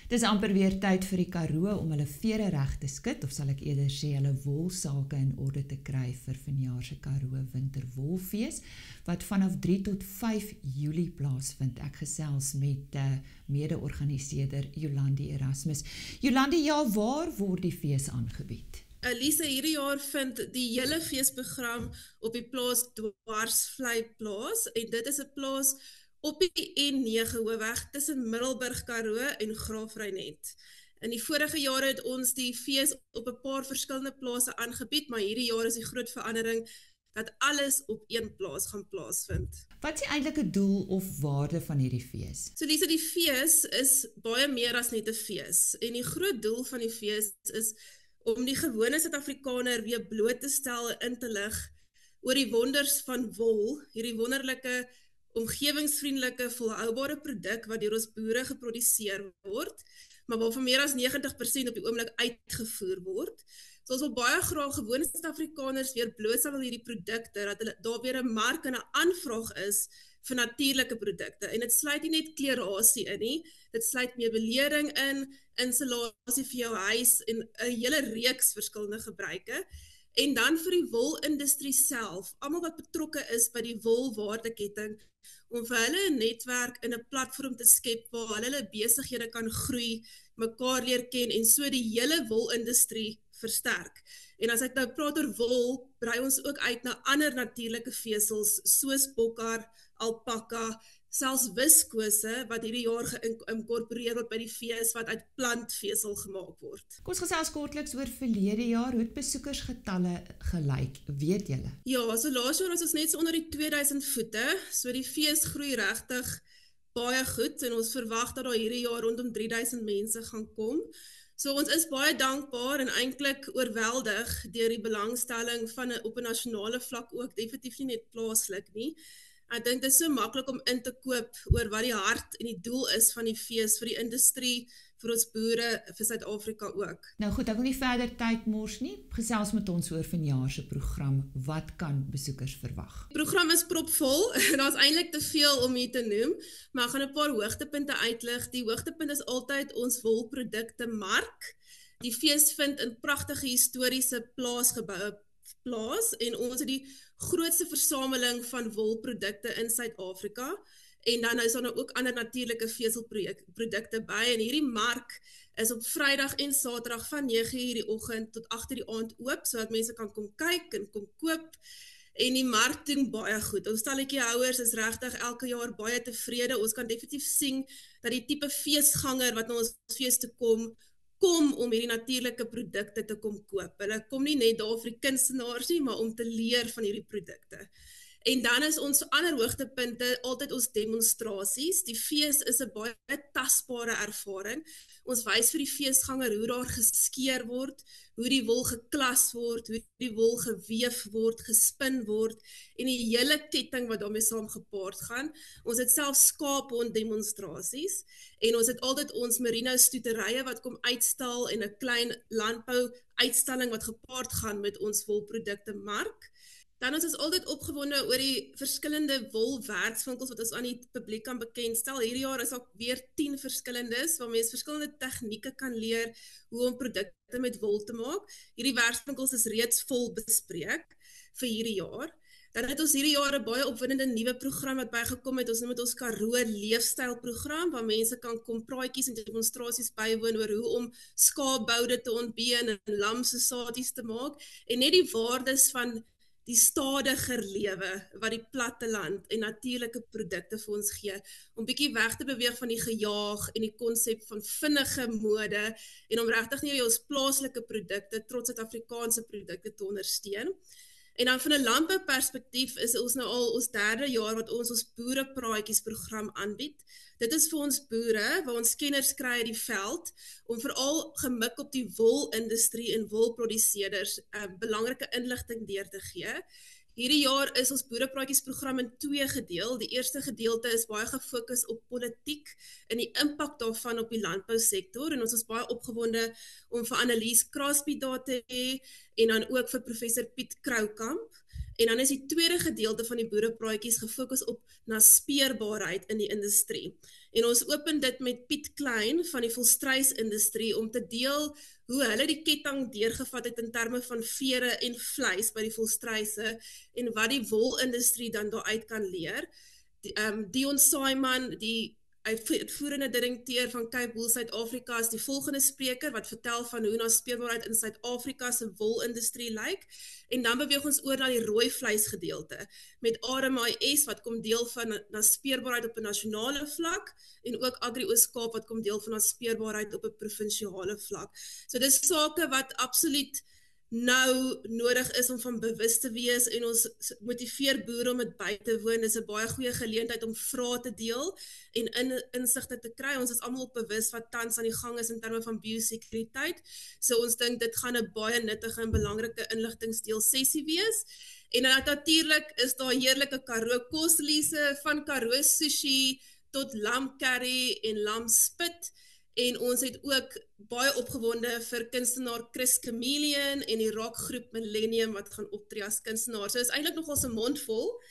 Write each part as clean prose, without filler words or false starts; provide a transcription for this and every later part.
Dis amper weer tyd vir die Karoo om hulle vere reg te skud, of sal ek eerder sê hulle wolsake in orde te kry vir vanjaar se Karoo Winterwolfees, wat vanaf 3 tot 5 Julie plaasvind. Ek gesels met mede-organiseerder Jolandi Erasmus. Jolandi, ja, waar word die fees aangebied? Lisa, hierdie jaar vind die hele feesprogram op die plaas Dwarsvlei plaas, en dit is 'n plaas op die N9 hoofweg tussen Middelburg Karoo en Graafrenet. In die vorige jare het ons die fees op 'n paar verskillende plase aangebied, maar hierdie jaar is die groot verandering dat alles op een plaas gaan plaasvind. Wat is die eintlike doel of waarde van hierdie fees? So Lisa, die fees is baie meer as net 'n fees, en die groot doel van die fees is om die gewone Suid-Afrikaner weer bloot te stel en in te lig oor die wonders van wol, hierdie wonderlike, omgewingsvriendelike, volhoubare produk wat deur ons boere geproduseer word, maar waarvan meer as 90% op die oomblik uitgevoer word. So ons wil baie graag gewone Suid-Afrikaners weer blootstel aan hierdie produkte, dat daar weer 'n mark en 'n aanvraag is vir natuurlike produkte. En dit sluit nie net klerasie in nie, dit sluit meubelering in, installasie vir jou huis en 'n hele reeks verskillende gebruike. En dan vir die wolindustrie self, almal wat betrokke is by die wolwaardeketting, om vir hulle 'n netwerk en 'n platform te skep waar hulle besighede kan groei, mekaar leer ken en so die hele wolindustrie versterk. En as ek nou praat oor wol, brei ons ook uit na ander natuurlike vesels soos bokkar, alpaka, selfs wiskose wat hierdie jaar geïnkorporeer word by die fees wat uit plantvesel gemaak word. Kom ons gesels kortliks oor verlede jaar, hoe het besoekersgetalle gelyk, weet julle? Ja, so laas jaar was ons net so onder die 2000 voete, so die fees groei regtig baie goed en ons verwag dat daar hierdie jaar rondom 3000 mense gaan kom. So ons is baie dankbaar en eintlik oorweldig deur die belangstelling op 'n nasionale vlak ook, definitief nie net plaaslik nie. Ek dink dit is so maklik om in te koop oor wat die hart en die doel is van die fees vir die industrie, vir ons boere, vir Suid-Afrika ook. Nou goed, ek wil nie verder tyd mors nie. Gesels met ons oor vanjaar se program. Wat kan besoekers verwag? Die program is propvol. Daar's eintlik te veel om hier te noem, maar ek gaan 'n paar hoogtepunte uitlig. Die hoogtepunt is altyd ons wolprodukte mark. Die fees vind in pragtige historiese plaasgeboue plaas en ons het die grootste versameling van wolprodukte in Suid-Afrika. En dan is daar nou ook ander natuurlike veselprodukte by. En hierdie mark is op Vrydag en Saterdag van 9:00 die oggend tot 8:00 die aand oop, sodat mense kan kom kyk en kom koop. En die mark doen baie goed. Ons stalletjiehouers is regtig elke jaar baie tevrede. Ons kan definitief sien dat die tipe feesganger wat na ons fees toe kom om hierdie natuurlike produkte te kom koop. Hulle kom nie net daar vir die kunstenaars nie, maar om te leer van hierdie produkte. En dan is ons ander hoogtepunte altyd ons demonstrasies. Die fees is 'n baie tasbare ervaring. Ons wys vir die feesganger hoe daar geskeer word, hoe die wol geklas word, hoe die wol geweef word, gespin word en die hele ketting wat daarmee saam gepaard gaan. Ons het self skaaphond demonstrasies en ons het altyd ons merino stoeterye wat kom uitstal en 'n klein landbou uitstalling wat gepaard gaan met ons wolprodukte mark. Dan is ons altyd opgewonde oor die verskillende wolwerkswinkels wat ons aan die publiek kan bekendstel. Hierdie jaar is ook weer 10 verskillendes, waar mens verskillende tegnieke kan leer hoe om produkte met wol te maak. Hierdie werkswinkels is reeds vol bespreek vir hierdie jaar. Dan het ons hierdie jaar 'n baie opwindende nuwe program wat bygekom het. Ons noem dit ons Karoo leefstylprogram, waar mense kan kom praatjies en demonstrasies bywoon oor hoe om skaapboude te ontbeen en lamsesaties te maak en net die waardes van die stadiger lewe wat die platteland en natuurlike produkte vir ons gee, om bietjie weg te beweeg van die gejaag en die konsep van vinnige mode en om regtig nie ons plaaslike produkte, trots Suid-Afrikaanse produkte te ondersteun. En dan van 'n landbouperspektief is ons nou al ons 3de jaar wat ons boerepraatjies program aanbied. Dit is vir ons boere, waar ons kenners kry uit die veld, om veral gemik op die wolindustrie en wolproduseerders belangrike inligting deur te gee. Hierdie jaar is ons boerepraatjiesprogram in 2 gedeel. Die eerste gedeelte is baie gefokus op politiek en die impak daarvan op die landbousektor. En ons is baie opgewonde om vir Annelies Crosby daar te hê en dan ook vir professor Piet Kroukamp. En dan is die tweede gedeelte van die boerepraatjies gefokus op naspeurbaarheid in die industrie. En ons open dit met Piet Klein van die volstruisindustrie om te deel hoe hulle die ketting deurgevat het in terme van vere en vleis by die volstruise en wat die wolindustrie dan daaruit kan leer. Dion Saaiman, die uitvoerende direkteur van Cape Wool Suid-Afrika, is die volgende spreker wat vertel van hoe naspeurbaarheid in Suid-Afrika se wolindustrie lyk. En dan beweeg ons oor na die rooi vleisgedeelte met Adam IS wat kom deel van naspeurbaarheid op 'n nasionale vlak en ook Agri Oos-Kaap wat kom deel van naspeurbaarheid op 'n provinsiale vlak. So dis sake wat absoluut nou nodig is om van bewus te wees en ons motiveer boere om dit by te woon. Dis 'n baie goeie geleentheid om vrae te deel en insigte te kry. Ons is almal op bewus wat tans aan die gang is in terme van biosekuriteit. So ons dink dit gaan 'n baie nuttige en belangrike inligtingsdeel sessie wees. En dan natuurlik is daar heerlike Karoo koslise van Karoo sushi tot lam curry en lam spit. En ons het ook baie opgewonde vir kunstenaar Chris Chameleon en die rockgroep Millennium wat gaan optree as kunstenaar. So is eintlik nogal 'n mond vol.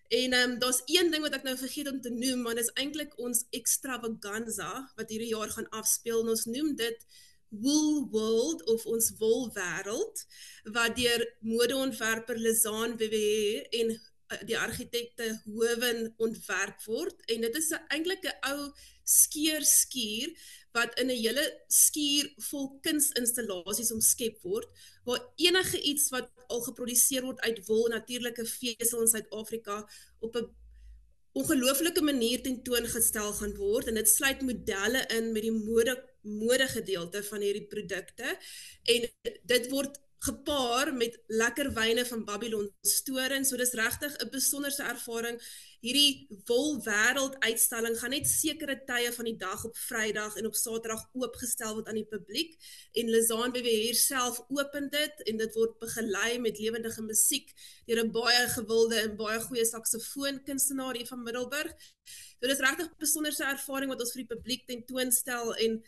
En daar's een ding wat ek nou vergeet om te noem, maar dis eintlik ons extravaganza wat hierdie jaar gaan afspeel. En ons noem dit Wool World of ons wolwêreld, wat deur modeontwerper Lizaan WWE en die argitekte Hoven ontwerp word. En dit is eintlik 'n ou skuur wat in 'n hele skuur vol kunstinstallasies omskep word, waar enige iets wat al geproduseer word uit wol, natuurlike vesel in Suid-Afrika, op 'n ongelooflike manier tentoongestel gaan word. En dit sluit modelle in met die mode gedeelte van hierdie produkte. En dit word gepaar met lekker wyne van Babylon Storen. So dis regtig 'n besonderse ervaring. Hierdie wolwêreld uitstalling gaan net sekere tye van die dag op Vrydag en op Saterdag oopgestel word aan die publiek. En Lizaan WWE self open dit en dit word begelei met lewendige musiek deur 'n baie gewilde en baie goeie saksofoonkunstenaar hier van Middelburg. So dis regtig 'n besonderse ervaring wat ons vir die publiek tentoonstel en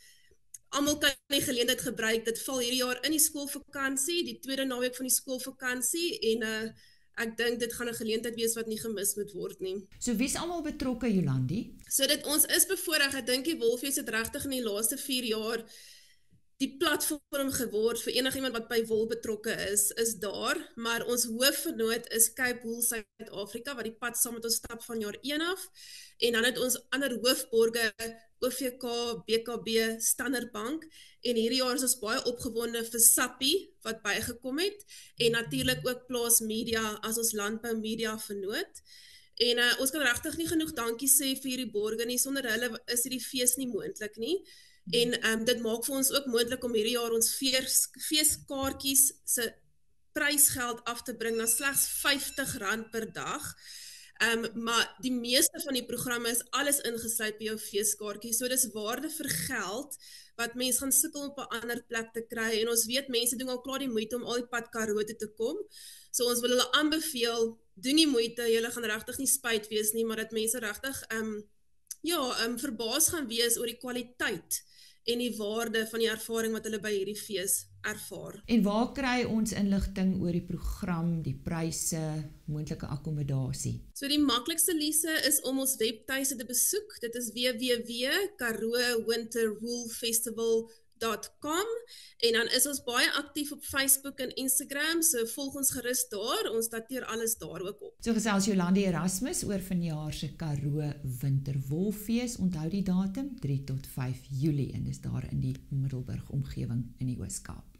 almal kan die geleentheid gebruik. Dit val hierdie jaar in die skoolvakansie, die tweede naweek van die skoolvakansie en ek dink dit gaan 'n geleentheid wees wat nie gemis moet word nie. So wie's almal betrokke, Jolandi? So ons is bevoorreg. Ek dink die Wolfees het regtig in die laaste 4 jaar die platform geword vir enigiemand wat by wol betrokke is daar, maar ons hoofvernoot is Cape Wool Suid-Afrika wat die pad saam met ons stap van jaar 1 af. En dan het ons ander hoofborge OVK, BKB, Standard Bank en hierdie jaar is ons baie opgewonde vir Sappi wat bygekom het en natuurlik ook Plaas Media as ons landbou media vernoot. En ons kan regtig nie genoeg dankie sê vir hierdie borge nie. Sonder hulle is hierdie fees nie moontlik nie. En dit maak vir ons ook moontlik om hierdie jaar ons feeskaartjies se prysgeld af te bring na slegs R50 per dag. Maar die meeste van die programme is alles ingesluit by jou feeskaartjie. So dis waarde vir geld wat mense gaan sukkel op 'n ander plek te kry. En ons weet mense doen al klaar die moeite om al die pad Karoo toe te kom. So ons wil hulle aanbeveel, doen die moeite, julle gaan regtig nie spyt wees nie, maar dat mense regtig verbaas gaan wees oor die kwaliteit en die waarde van die ervaring wat hulle by hierdie fees ervaar. En waar kry ons inligting oor die program, die pryse, moontlike akkommodasie? So die maklikste, Lise, is om ons webtuiste te besoek. Dit is www.karoowinterwoolfestival.com en dan is ons baie aktief op Facebook en Instagram, so volg ons gerus daar, ons dateer alles daar ook op. So gesels Jolandi Erasmus oor vanjaar se Karoo Winterwolfees. Onthou die datum 3 tot 5 Julie en dis daar in die Middelburg omgewing in die Oos-Kaap.